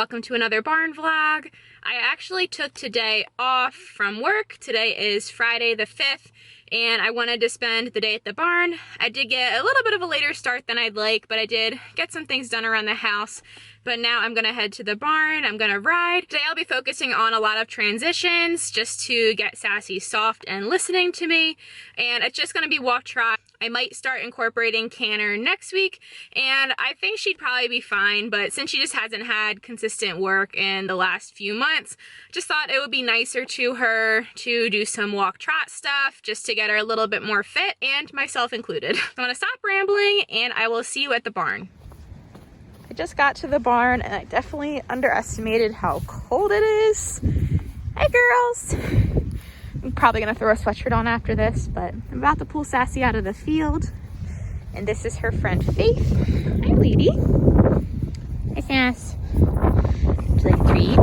welcome to another barn vlog. I actually took today off from work. Today is Friday the 5th and I wanted to spend the day at the barn. I did get a little bit of a later start than I'd like, but I did get some things done around the house. But now I'm gonna head to the barn, I'm gonna ride. Today I'll be focusing on a lot of transitions just to get Sassy soft and listening to me. And it's just gonna be walk trot. I might start incorporating canter next week, and I think she'd probably be fine, but since she just hasn't had consistent work in the last few months, just thought it would be nicer to her to do some walk trot stuff just to get her a little bit more fit, and myself included. I'm gonna stop rambling and I will see you at the barn. I just got to the barn and I definitely underestimated how cold it is. Hey girls! I'm probably gonna throw a sweatshirt on after this, but I'm about to pull Sassy out of the field. And this is her friend Faith. Hi, lady. Hi, Sass. Would you like a treat?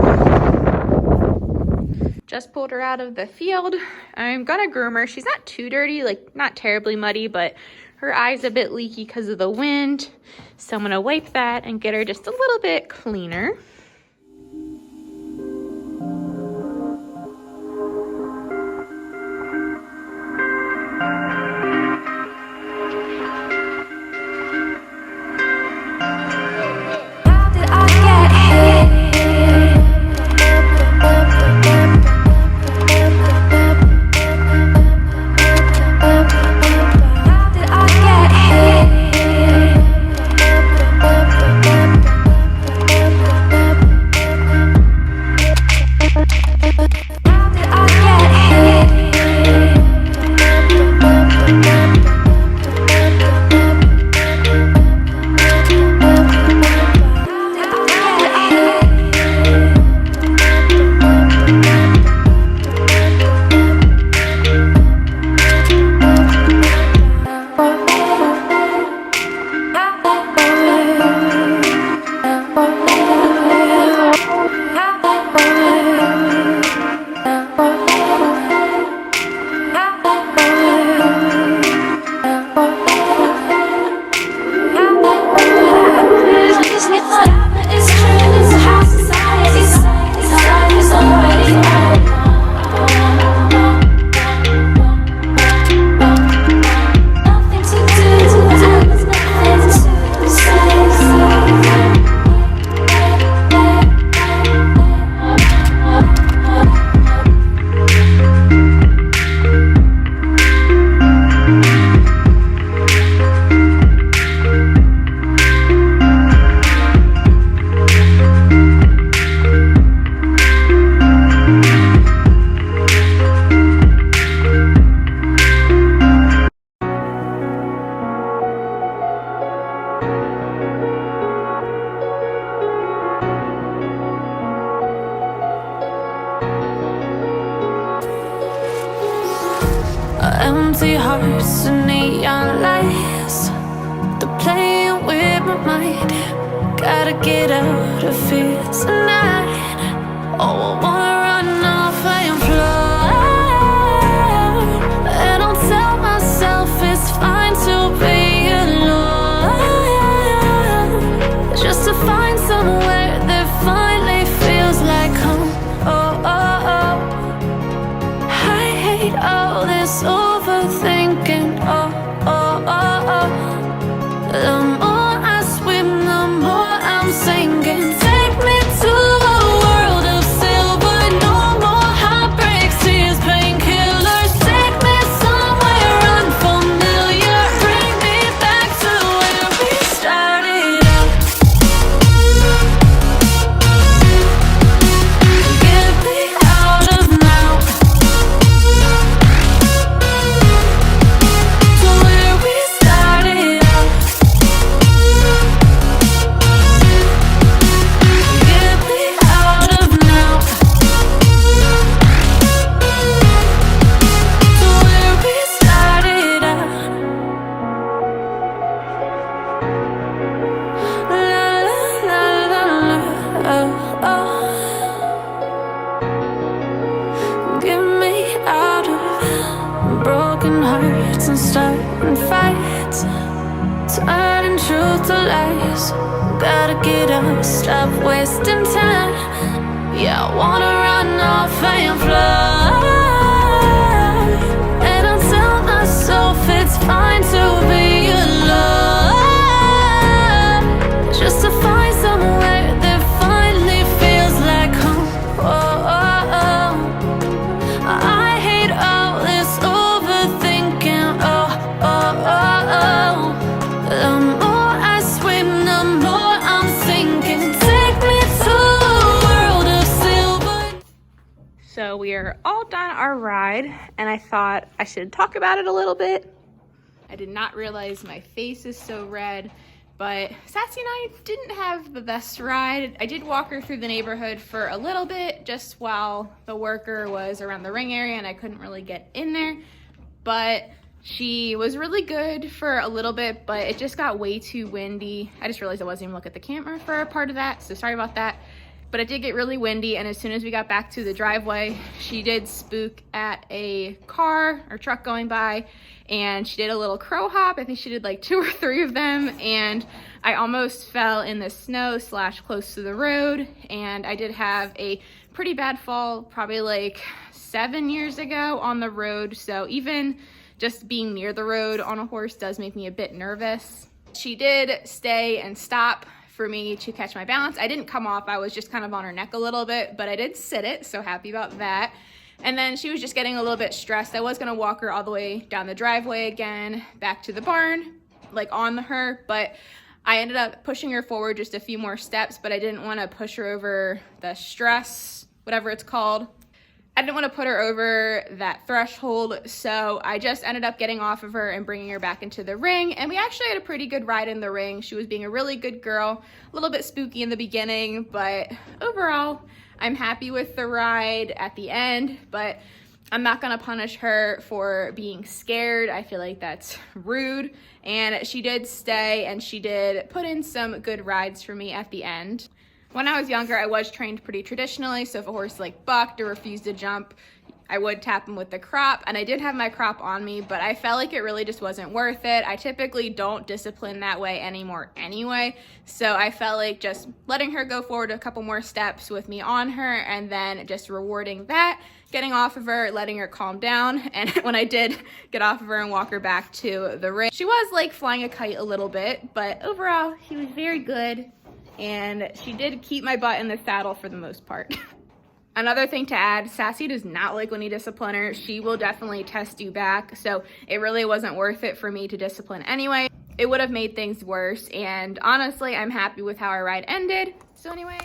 Just pulled her out of the field. I'm gonna groom her. She's not too dirty, like not terribly muddy, but her eye's a bit leaky because of the wind. So I'm gonna wipe that and get her just a little bit cleaner. Empty hearts and neon lights, they're playing with my mind. Gotta get out of here tonight. Oh, I wanna run off and fly. And I'll tell myself it's fine to be alone, just to find somewhere that finally feels like home. Oh, oh, oh. I hate all this overthinking, oh, oh, oh, oh. The more I swim, the more I'm sinking. Take me to a world of silver, no more heartbreaks, tears, painkillers. Take me somewhere unfamiliar, bring me back to where we started out. Get me out of now. Broken hearts and starting fights. turning truth to lies. Gotta get up, stop wasting time. Yeah, I wanna run off and fly. And I tell myself it's fine to be alone, just to find somewhere that finally feels like home. Oh, oh, oh. I hate all this overthinking. Oh, oh, oh, oh. The more I swim, the more I'm sinking. Take me to a world of silver. So we are all done our ride, and I thought I should talk about it a little bit. I did not realize my face is so red, but Sassy and I didn't have the best ride. I did walk her through the neighborhood for a little bit, just while the worker was around the ring area and I couldn't really get in there, but she was really good for a little bit, but it just got way too windy. I just realized I wasn't even looking at the camera for a part of that, so sorry about that. But it did get really windy, and as soon as we got back to the driveway, she did spook at a car or truck going by, and she did a little crow hop. I think she did like 2 or 3 of them, and I almost fell in the snow / close to the road, and I did have a pretty bad fall probably like 7 years ago on the road, so even just being near the road on a horse does make me a bit nervous. She did stay and stop for me to catch my balance. I didn't come off, I was just kind of on her neck a little bit, but I did sit it, so happy about that. And then she was just getting a little bit stressed. I was gonna walk her all the way down the driveway again, back to the barn, like on her, but I ended up pushing her forward just a few more steps, but I didn't wanna push her over the stress, whatever it's called. I didn't want to put her over that threshold, so I just ended up getting off of her and bringing her back into the ring, and we actually had a pretty good ride in the ring. She was being a really good girl, a little bit spooky in the beginning, but overall, I'm happy with the ride at the end, but I'm not gonna punish her for being scared. I feel like that's rude, and she did stay, and she did put in some good rides for me at the end. When I was younger, I was trained pretty traditionally, so if a horse like bucked or refused to jump, I would tap him with the crop, and I did have my crop on me, but I felt like it really just wasn't worth it. I typically don't discipline that way anymore anyway, so I felt like just letting her go forward a couple more steps with me on her, and then just rewarding that, getting off of her, letting her calm down, and when I did get off of her and walk her back to the ring, she was like flying a kite a little bit, but overall, she was very good. And she did keep my butt in the saddle for the most part. Another thing to add, Sassy does not like when you discipline her. She will definitely test you back, so it really wasn't worth it for me to discipline anyway. It would have made things worse, and honestly, I'm happy with how our ride ended. So anyway,